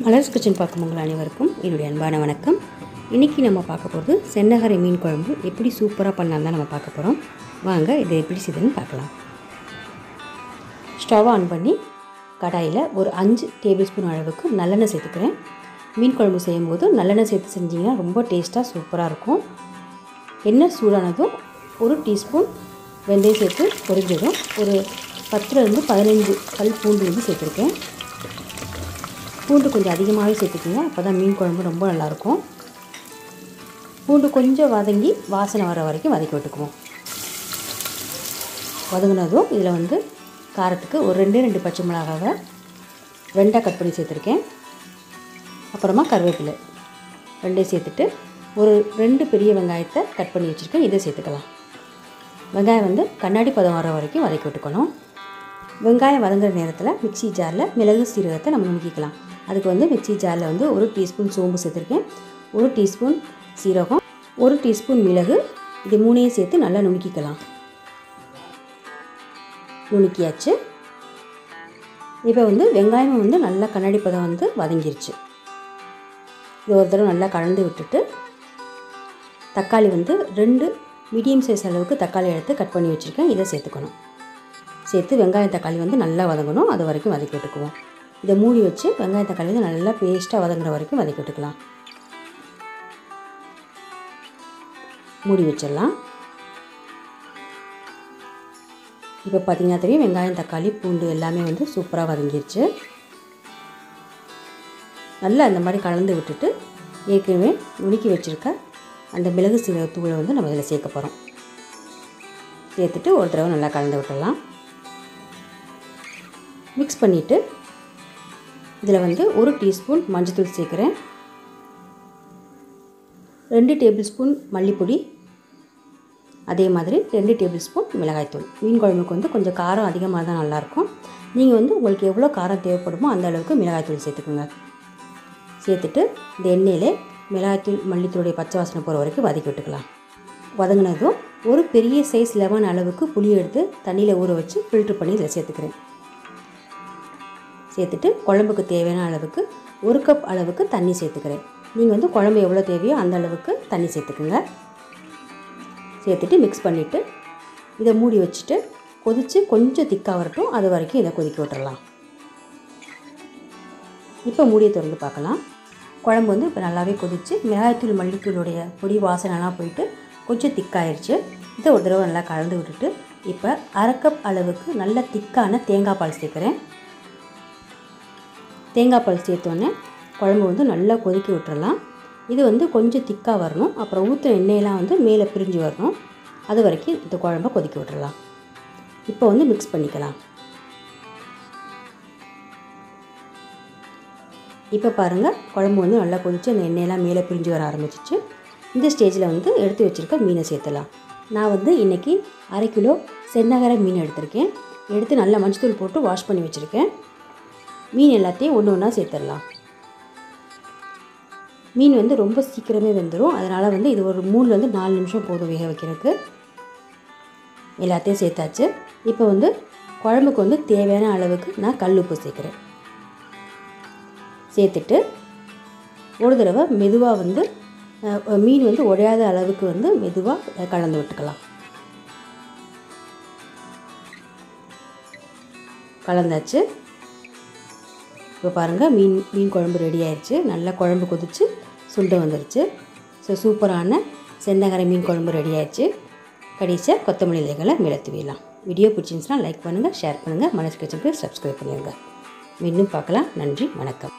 Malar's kitchen பார்க்கும் உங்கள் அனைவருக்கும் என்னுடைய அன்பான வணக்கம். இன்றைக்கி நம்ம பார்க்க போகிறது சென்னகரை மீன் குழம்பு எப்படி சூப்பராக பண்ணலாம் தான் நம்ம பார்க்க போகிறோம். வாங்க இதை எப்படி செய்யுதுன்னு பார்க்கலாம். ஸ்டவ் ஆன் பண்ணி கடாயில் ஒரு 5 டேபிள் ஸ்பூன் அளவுக்கு நல்லெண்ணெய் சேர்த்துக்கிறேன். மீன் குழம்பு செய்யும்போது நல்லெண்ணெய் சேர்த்து செஞ்சிங்கன்னா ரொம்ப டேஸ்ட்டாக சூப்பராக இருக்கும். எண்ணெய் சூடானதும் ஒரு டீஸ்பூன் வெந்தயம் சேர்த்து பொரிஞ்சதும் ஒரு 10 to 15 பல் பூண்டு வந்து சேர்த்துருக்கேன். பூண்டு கொஞ்சம் அதிகமாகவே சேர்த்துக்குங்க, அப்போ தான் மீன் குழம்பு ரொம்ப நல்லாயிருக்கும். பூண்டு கொஞ்சம் வதங்கி வாசனை வர வரைக்கும் வதக்கி விட்டுக்குவோம். வதங்கினதும் இதில் வந்து காரத்துக்கு ஒரு 2 பச்சை மிளகாவை வெண்டாக கட் பண்ணி சேர்த்துருக்கேன். அப்புறமா கருவேப்பிலை 2 சேர்த்துட்டு ஒரு 2 பெரிய வெங்காயத்தை கட் பண்ணி வச்சுருக்கேன், இதை சேர்த்துக்கலாம். வெங்காயம் வந்து கண்ணாடி பதம் வர வரைக்கும் வதக்கி விட்டுக்கணும். வெங்காயம் வதங்குற நேரத்தில் மிக்சி ஜாரில் மிளகு சீரகத்தை நம்ம நுணுக்கிக்கலாம். அதுக்கு வந்து மிக்சி ஜாரில் வந்து 1 டீஸ்பூன் சோம்பு சேர்த்துருக்கேன், 1 டீஸ்பூன் சீரகம், 1 டீஸ்பூன் மிளகு, இது 3ஐயும் சேர்த்து நல்லா நுணுக்கிக்கலாம். நுணுக்கியாச்சு. இப்போ வந்து வெங்காயம் வந்து நல்லா கண்ணாடி பதம் வந்து வதங்கிருச்சு. இது ஒரு தடவை நல்லா கலந்து விட்டுட்டு தக்காளி வந்து 2 மீடியம் சைஸ் அளவுக்கு தக்காளி எடுத்து கட் பண்ணி வச்சுருக்கேன், இதை சேர்த்துக்கணும். சேர்த்து வெங்காயம் தக்காளி வந்து நல்லா வதங்கணும், அது வரைக்கும் வதக்கி விட்டுக்குவோம். இதை மூடி வச்சு வெங்காயம் தக்காளி வந்து நல்லா பேஸ்ட்டாக வதங்குற வரைக்கும் வதக்கி விட்டுக்கலாம். மூடி வச்சிடலாம். இப்போ பார்த்திங்கன்னா தெரியும், வெங்காயம் தக்காளி பூண்டு எல்லாமே வந்து சூப்பராக வதங்கிடுச்சு. நல்லா அந்த மாதிரி கலந்து விட்டுட்டு ஏற்கனவே நுணுக்கி வச்சுருக்க அந்த மிளகு சீரகத்தூளை வந்து நம்ம இதில் சேர்க்க போகிறோம். சேர்த்துட்டு ஒரு தடவை நல்லா கலந்து விட்டுடலாம். மிக்ஸ் பண்ணிவிட்டு இதில் வந்து 1 டீஸ்பூன் மஞ்சள்தூள் சேர்க்குறேன், 2 டேபிள் ஸ்பூன் மல்லிப்பொடி, அதே மாதிரி 2 டேபிள் ஸ்பூன் மிளகாய்த்தூள். மீன் குழம்புக்கு வந்து கொஞ்சம் காரம் அதிகமாக தான் நல்லாயிருக்கும். நீங்கள் வந்து உங்களுக்கு எவ்வளோ காரம் தேவைப்படுமோ அந்த அளவுக்கு மிளகாய்த்தூள் சேர்த்துக்குங்க. சேர்த்துட்டு இந்த எண்ணெயிலே மிளகாய்த்தூள் மல்லித்தூளுடைய பச்சை வாசனை போகிற வரைக்கும் வதக்கி விட்டுக்கலாம். வதங்கினதும் ஒரு பெரிய சைஸ் லெமன் அளவுக்கு புளி எடுத்து தண்ணியில் ஊற வச்சு ஃபில்ட்ரு பண்ணி இதில் சேர்த்துக்கிறேன். சேர்த்துட்டு குழம்புக்கு தேவையான அளவுக்கு 1 கப் அளவுக்கு தண்ணி சேர்த்துக்கிறேன். நீங்கள் வந்து குழம்பு எவ்வளோ தேவையோ அந்த அளவுக்கு தண்ணி சேர்த்துக்குங்க. சேர்த்துட்டு மிக்ஸ் பண்ணிவிட்டு இதை மூடி வச்சுட்டு கொதித்து கொஞ்சம் திக்காக வரட்டும், அது வரைக்கும் இதை கொதிக்க விட்டுறலாம். இப்போ மூடியை திறந்து பார்க்கலாம். குழம்பு வந்து இப்போ நல்லாவே கொதித்து மிளகாய்த்தூள் மல்லித்தூளுடைய பொடி வாசனைலாம் போயிட்டு கொஞ்சம் திக்காயிருச்சு. இதை ஒரு தடவை நல்லா கலந்து விட்டுட்டு இப்போ 1/2 கப் அளவுக்கு நல்ல திக்கான தேங்காய் பால் சேர்க்குறேன். தேங்காய் பால் சேர்த்தோன்னே குழம்பு வந்து நல்லா கொதிக்க விட்டுறலாம். இது வந்து கொஞ்சம் திக்காக வரணும், அப்புறம் ஊற்றுன எண்ணெயெல்லாம் வந்து மேலே பிரிஞ்சு வரணும், அது வரைக்கும் இந்த குழம்பை கொதிக்க விட்டுறலாம். இப்போ வந்து மிக்ஸ் பண்ணிக்கலாம். இப்போ பாருங்கள், குழம்பு வந்து நல்லா கொதித்து அந்த எண்ணெயெல்லாம் மேலே பிரிஞ்சு வர ஆரம்பிச்சிச்சு. இந்த ஸ்டேஜில் வந்து எடுத்து வச்சுருக்க மீனை சேர்த்துலாம். நான் வந்து இன்றைக்கி 1/2 கிலோ சென்னகரை மீன் எடுத்திருக்கேன். எடுத்து நல்லா மஞ்சத்தூள் போட்டு வாஷ் பண்ணி வச்சுருக்கேன். மீன் எல்லாத்தையும் ஒன்று ஒன்றா சேர்த்துடலாம். மீன் வந்து ரொம்ப சீக்கிரமே வெந்துடும், அதனால் வந்து இது ஒரு 3 to 4 நிமிஷம் போதும் வேக வைக்கிறதுக்கு. எல்லாத்தையும் சேர்த்தாச்சு. இப்போ வந்து குழம்புக்கு வந்து தேவையான அளவுக்கு நான் கல்லுப்பு சேர்க்குறேன். சேர்த்துட்டு ஒரு தடவை மெதுவாக வந்து மீன் வந்து உடையாத அளவுக்கு வந்து மெதுவாக கலந்து விட்டுக்கலாம். கலந்தாச்சு. இப்போ பாருங்கள், மீன் குழம்பு ரெடி ஆயிடுச்சு. நல்லா குழம்பு கொதித்து சுண்டை வந்துடுச்சு. ஸோ சூப்பரான சென்னகரை மீன் குழம்பு ரெடி ஆயிடுச்சு. கடைசியாக கொத்தமல்லி இலைகளை மேலே தூவிடலாம். வீடியோ பிடிச்சிருந்துச்சுன்னா லைக் பண்ணுங்கள், ஷேர் பண்ணுங்கள், மலர்ஸ் கிச்சனுக்கு சப்ஸ்கிரைப் பண்ணிடுங்க. மீண்டும் பார்க்கலாம். நன்றி, வணக்கம்.